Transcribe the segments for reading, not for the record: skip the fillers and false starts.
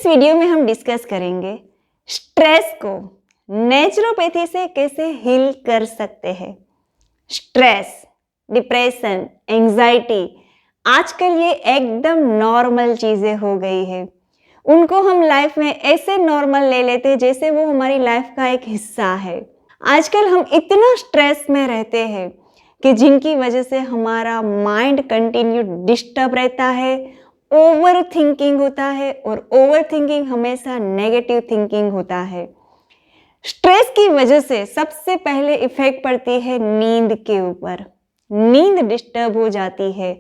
इस वीडियो में हम डिस्कस करेंगे स्ट्रेस को नेचुरोपैथी से कैसे हील कर सकते हैं। स्ट्रेस, डिप्रेशन, एंजाइटी आजकल ये एकदम नॉर्मल चीज़ें हो गई है। उनको हम लाइफ में ऐसे नॉर्मल ले लेते हैं जैसे वो हमारी लाइफ का एक हिस्सा है। आजकल हम इतना स्ट्रेस में रहते हैं कि जिनकी वजह से हमारा माइंड कंटिन्यू डिस्टर्ब रहता है, ओवर थिंकिंग होता है और ओवर थिंकिंग हमेशा नेगेटिव थिंकिंग होता है। स्ट्रेस की वजह से सबसे पहले इफेक्ट पड़ती है नींद के ऊपर। नींद डिस्टर्ब हो जाती है,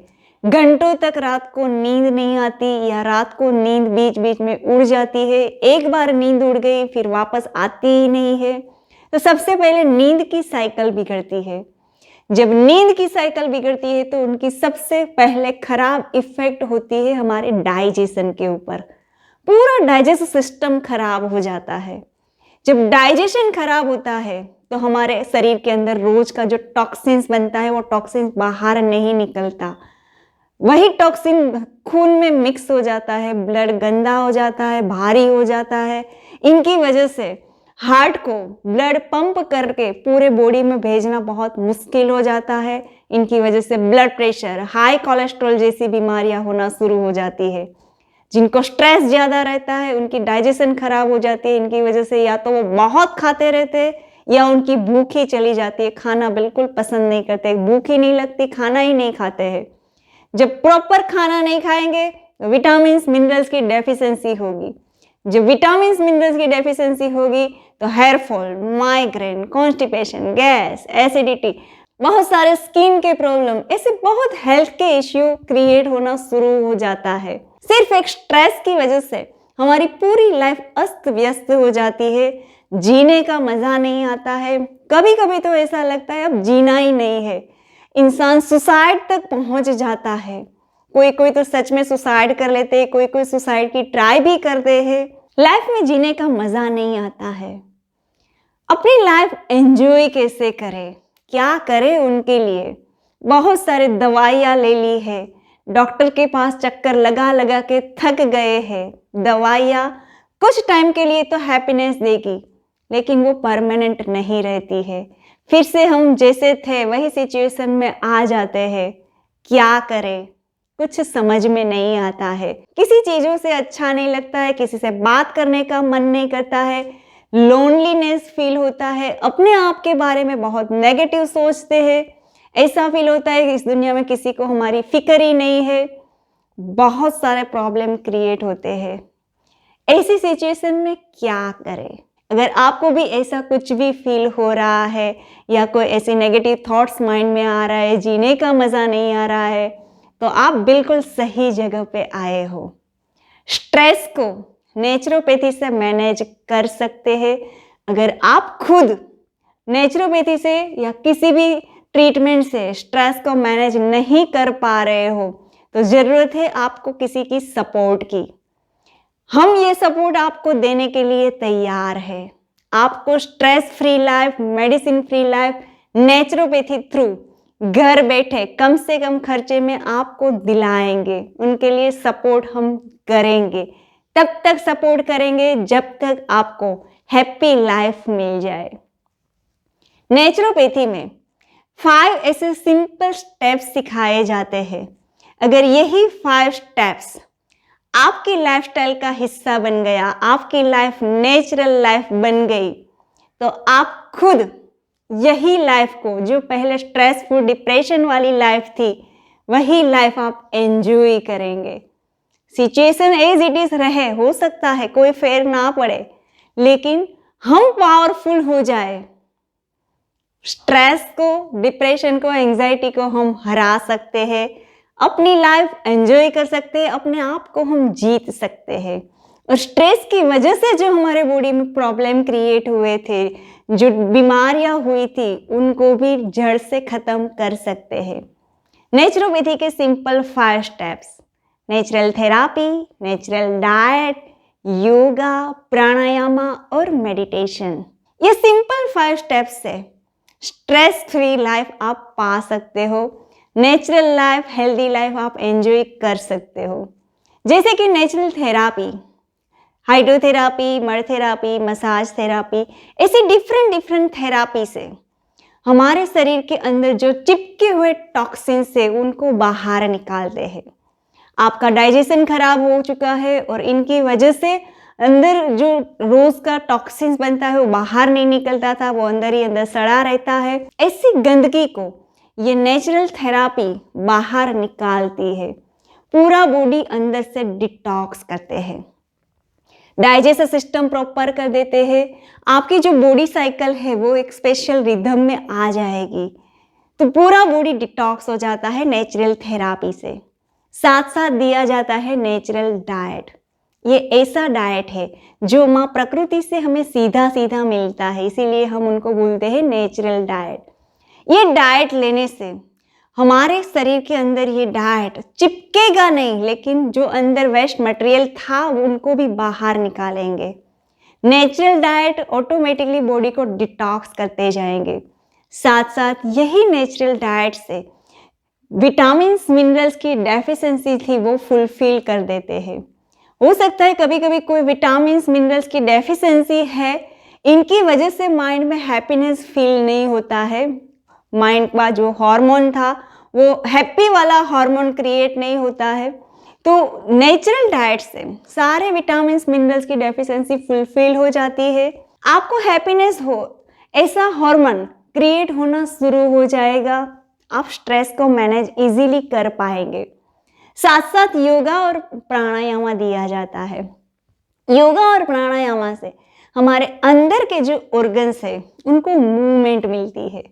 घंटों तक रात को नींद नहीं आती या रात को नींद बीच बीच में उड़ जाती है। एक बार नींद उड़ गई फिर वापस आती ही नहीं है। तो सबसे पहले नींद की साइकिल बिगड़ती है। जब नींद की साइकिल बिगड़ती है तो उनकी सबसे पहले खराब इफेक्ट होती है हमारे डाइजेशन के ऊपर। पूरा डाइजेस्ट सिस्टम खराब हो जाता है। जब डाइजेशन खराब होता है तो हमारे शरीर के अंदर रोज का जो टॉक्सिन्स बनता है वो टॉक्सिन्स बाहर नहीं निकलता। वही टॉक्सिन खून में मिक्स हो जाता है, ब्लड गंदा हो जाता है, भारी हो जाता है। इनकी वजह से हार्ट को ब्लड पंप करके पूरे बॉडी में भेजना बहुत मुश्किल हो जाता है। इनकी वजह से ब्लड प्रेशर, हाई कोलेस्ट्रॉल जैसी बीमारियां होना शुरू हो जाती है। जिनको स्ट्रेस ज़्यादा रहता है उनकी डाइजेशन खराब हो जाती है। इनकी वजह से या तो वो बहुत खाते रहते हैं या उनकी भूख ही चली जाती है। खाना बिल्कुल पसंद नहीं करते, भूख ही नहीं लगती, खाना ही नहीं खाते हैं। जब प्रॉपर खाना नहीं खाएंगे तो विटामिन मिनरल्स की डेफिशिएंसी होगी। जब विटामिन मिनरल्स की डेफिशिएंसी होगी तो hair fall, migraine, constipation, gas, acidity, बहुत सारे स्किन के प्रॉब्लम, ऐसे बहुत हेल्थ के इश्यू क्रिएट होना शुरू हो जाता है। सिर्फ एक स्ट्रेस की वजह से हमारी पूरी लाइफ अस्त व्यस्त हो जाती है। जीने का मजा नहीं आता है। कभी कभी तो ऐसा लगता है अब जीना ही नहीं है। इंसान सुसाइड तक पहुंच जाता है। कोई कोई तो सच में सुसाइड कर लेते हैं, कोई कोई सुसाइड की ट्राई भी करते हैं। लाइफ में जीने का मजा नहीं आता है। अपनी लाइफ एंजॉय कैसे करें, क्या करें उनके लिए बहुत सारे दवाइयाँ ले ली है, डॉक्टर के पास चक्कर लगा लगा के थक गए हैं। दवाइयाँ कुछ टाइम के लिए तो हैप्पीनेस देगी लेकिन वो परमानेंट नहीं रहती है। फिर से हम जैसे थे वही सिचुएशन में आ जाते हैं। क्या करें कुछ समझ में नहीं आता है। किसी चीज़ों से अच्छा नहीं लगता है, किसी से बात करने का मन नहीं करता है, लोनलीनेस फील होता है, अपने आप के बारे में बहुत नेगेटिव सोचते हैं। ऐसा फील होता है कि इस दुनिया में किसी को हमारी फिक्र ही नहीं है। बहुत सारे प्रॉब्लम क्रिएट होते हैं। ऐसी सिचुएशन में क्या करें? अगर आपको भी ऐसा कुछ भी फील हो रहा है या कोई ऐसे नेगेटिव थॉट्स माइंड में आ रहा है, जीने का मज़ा नहीं आ रहा है, तो आप बिल्कुल सही जगह पे आए हो। स्ट्रेस को नेचुरोपैथी से मैनेज कर सकते हैं। अगर आप खुद नेचुरोपैथी से या किसी भी ट्रीटमेंट से स्ट्रेस को मैनेज नहीं कर पा रहे हो तो ज़रूरत है आपको किसी की सपोर्ट की। हम ये सपोर्ट आपको देने के लिए तैयार है। आपको stress free life, medicine free life naturopathy through घर बैठे कम से कम खर्चे में आपको दिलाएंगे। उनके लिए सपोर्ट हम करेंगे। तब तक सपोर्ट करेंगे जब तक आपको हैप्पी लाइफ मिल जाए। नेचुरोपैथी में 5 ऐसे सिंपल स्टेप्स सिखाए जाते हैं। अगर यही 5 स्टेप्स आपकी लाइफस्टाइल का हिस्सा बन गया, आपकी लाइफ नेचुरल लाइफ बन गई, तो आप खुद यही लाइफ को, जो पहले स्ट्रेसफुल डिप्रेशन वाली लाइफ थी, वही लाइफ आप एंजॉय करेंगे। सिचुएशन एज इट इज रहे, हो सकता है कोई फेर ना पड़े, लेकिन हम पावरफुल हो जाए। स्ट्रेस को, डिप्रेशन को, एंजाइटी को हम हरा सकते हैं। अपनी लाइफ एंजॉय कर सकते हैं, अपने आप को हम जीत सकते हैं। और स्ट्रेस की वजह से जो हमारे बॉडी में प्रॉब्लम क्रिएट हुए थे, जो बीमारियां हुई थी, उनको भी जड़ से ख़त्म कर सकते हैं। नेचुरोपैथी के simple 5 steps: natural therapy, natural diet, yoga, प्राणायामा और मेडिटेशन। ये सिंपल 5 स्टेप्स से स्ट्रेस फ्री लाइफ आप पा सकते हो। नेचुरल लाइफ, हेल्दी लाइफ आप एंजॉय कर सकते हो। जैसे कि natural therapy, हाइड्रोथेरापी, mud therapy, massage therapy, ऐसी डिफरेंट थेरापी से हमारे शरीर के अंदर जो चिपके हुए टॉक्सिन्स है उनको बाहर निकालते हैं। आपका डाइजेशन खराब हो चुका है और इनकी वजह से अंदर जो रोज का टॉक्सिन्स बनता है वो बाहर नहीं निकलता था, वो अंदर ही अंदर सड़ा रहता है। ऐसी गंदगी को ये नेचुरल थेरापी बाहर निकालती है, पूरा बॉडी अंदर से डिटॉक्स करते हैं, डाइजेस्टिव सिस्टम प्रॉपर कर देते हैं। आपकी जो बॉडी साइकिल है वो एक स्पेशल रिदम में आ जाएगी, तो पूरा बॉडी डिटॉक्स हो जाता है नेचुरल थेरापी से। साथ साथ दिया जाता है नेचुरल डाइट। ये ऐसा डाइट है जो माँ प्रकृति से हमें सीधा सीधा मिलता है, इसीलिए हम उनको बोलते हैं नेचुरल डाइट। ये डाइट लेने से हमारे शरीर के अंदर ये डाइट चिपकेगा नहीं, लेकिन जो अंदर वेस्ट मटेरियल था उनको भी बाहर निकालेंगे। नेचुरल डाइट ऑटोमेटिकली बॉडी को डिटॉक्स करते जाएंगे। साथ साथ यही नेचुरल डाइट से विटामिन्स मिनरल्स की डेफिशिएंसी थी वो फुलफिल कर देते हैं। हो सकता है कभी कभी कोई विटामिन्स मिनरल्स की डेफिशिएंसी है, इनकी वजह से माइंड में हैप्पीनेस फील नहीं होता है, माइंड का जो हार्मोन था वो हैप्पी वाला हार्मोन क्रिएट नहीं होता है। तो नेचुरल डाइट से सारे विटामिन्स मिनरल्स की डेफिशिएंसी फुलफिल हो जाती है। आपको हैप्पीनेस हो ऐसा हार्मोन क्रिएट होना शुरू हो जाएगा। आप स्ट्रेस को मैनेज इजीली कर पाएंगे। साथ साथ योगा और प्राणायाम दिया जाता है। योगा और प्राणायाम से हमारे अंदर के जो ऑर्गन्स है उनको मूवमेंट मिलती है।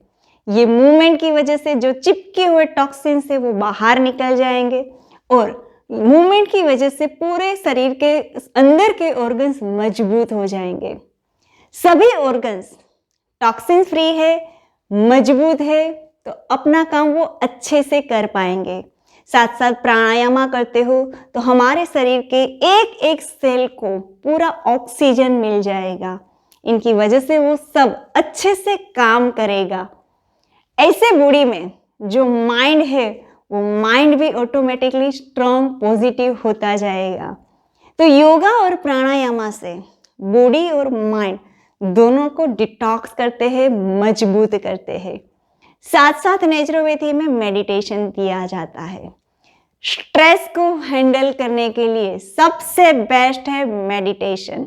ये मूवमेंट की वजह से जो चिपके हुए टॉक्सिन्स है वो बाहर निकल जाएंगे और मूवमेंट की वजह से पूरे शरीर के अंदर के ऑर्गन्स मजबूत हो जाएंगे। सभी ऑर्गन्स टॉक्सिन फ्री है, मजबूत है, तो अपना काम वो अच्छे से कर पाएंगे। साथ साथ प्राणायाम करते हो तो हमारे शरीर के एक एक सेल को पूरा ऑक्सीजन मिल जाएगा, इनकी वजह से वो सब अच्छे से काम करेगा। ऐसे बॉडी में जो माइंड है वो माइंड भी ऑटोमेटिकली स्ट्रॉन्ग पॉजिटिव होता जाएगा। तो योगा और प्राणायाम से बॉडी और माइंड दोनों को डिटॉक्स करते हैं, मजबूत करते हैं। साथ साथ नेचुरोपैथी में मेडिटेशन किया जाता है। स्ट्रेस को हैंडल करने के लिए सबसे बेस्ट है मेडिटेशन।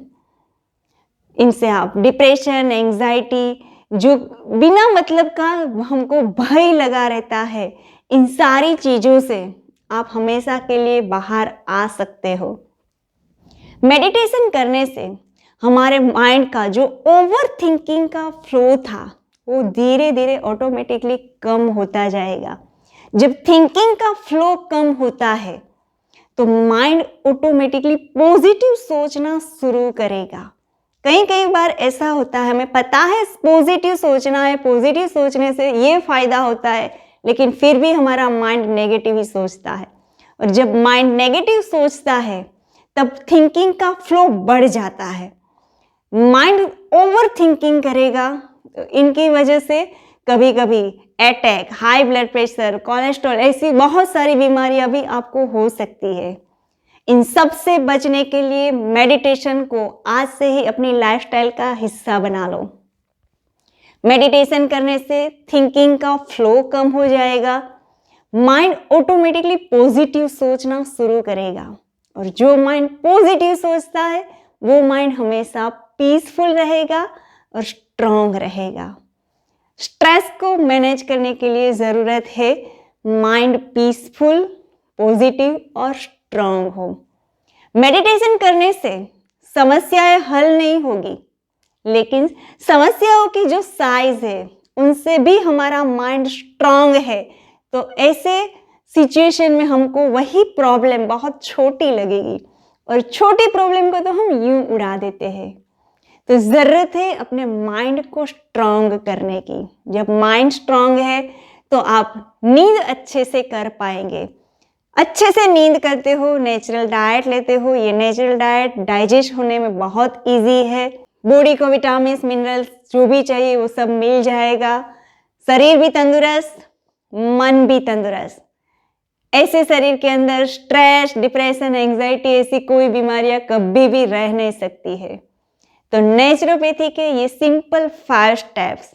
इनसे आप डिप्रेशन, एंजाइटी, जो बिना मतलब का हमको भय लगा रहता है, इन सारी चीज़ों से आप हमेशा के लिए बाहर आ सकते हो। मेडिटेशन करने से हमारे माइंड का जो ओवर थिंकिंग का फ्लो था वो धीरे धीरे ऑटोमेटिकली कम होता जाएगा। जब थिंकिंग का फ्लो कम होता है तो माइंड ऑटोमेटिकली पॉजिटिव सोचना शुरू करेगा। कई बार ऐसा होता है, हमें पता है पॉजिटिव सोचना है, पॉजिटिव सोचने से ये फायदा होता है, लेकिन फिर भी हमारा माइंड नेगेटिव ही सोचता है। और जब माइंड नेगेटिव सोचता है तब थिंकिंग का फ्लो बढ़ जाता है, माइंड ओवर थिंकिंग करेगा। तो इनकी वजह से कभी कभी attack, high blood pressure, cholesterol, ऐसी बहुत सारी बीमारियां भी आपको हो सकती है। इन सब से बचने के लिए मेडिटेशन को आज से ही अपनी लाइफस्टाइल का हिस्सा बना लो। मेडिटेशन करने से थिंकिंग का फ्लो कम हो जाएगा, माइंड ऑटोमेटिकली पॉजिटिव सोचना शुरू करेगा। और जो माइंड पॉजिटिव सोचता है वो माइंड हमेशा पीसफुल रहेगा और स्ट्रॉन्ग रहेगा। स्ट्रेस को मैनेज करने के लिए ज़रूरत है माइंड पीसफुल, पॉजिटिव और स्ट्रॉन्ग हो। मेडिटेशन करने से समस्याएं हल नहीं होगी, लेकिन समस्याओं की जो साइज है उनसे भी हमारा माइंड स्ट्रॉन्ग है। तो ऐसे सिचुएशन में हमको वही प्रॉब्लम बहुत छोटी लगेगी और छोटी प्रॉब्लम को तो हम यूं उड़ा देते हैं। तो ज़रूरत है अपने माइंड को स्ट्रॉन्ग करने की। जब माइंड स्ट्रॉन्ग है तो आप नींद अच्छे से कर पाएंगे। अच्छे से नींद करते हो, नेचुरल डाइट लेते हो, ये नेचुरल डाइट डाइजेस्ट होने में बहुत इजी है। बॉडी को विटामिन मिनरल्स जो भी चाहिए वो सब मिल जाएगा। शरीर भी तंदुरुस्त, मन भी तंदुरुस्त। ऐसे शरीर के अंदर स्ट्रेस, डिप्रेशन, एंजाइटी ऐसी कोई बीमारियां कभी भी रह नहीं सकती है। तो नेचुरोपैथी के ये सिंपल 5 स्टेप्स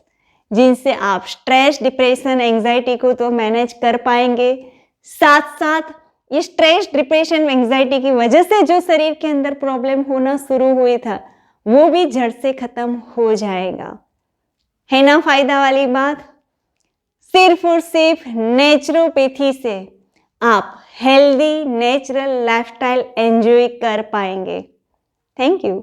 जिनसे आप स्ट्रेस, डिप्रेशन, एंजाइटी को तो मैनेज कर पाएंगे, साथ साथ ये स्ट्रेस, डिप्रेशन, एंजाइटी की वजह से जो शरीर के अंदर प्रॉब्लम होना शुरू हुई था वो भी जड़ से खत्म हो जाएगा। है ना फायदा वाली बात? सिर्फ और सिर्फ नेचुरोपैथी से आप हेल्दी नेचुरल लाइफस्टाइल एंजॉय कर पाएंगे। Thank you.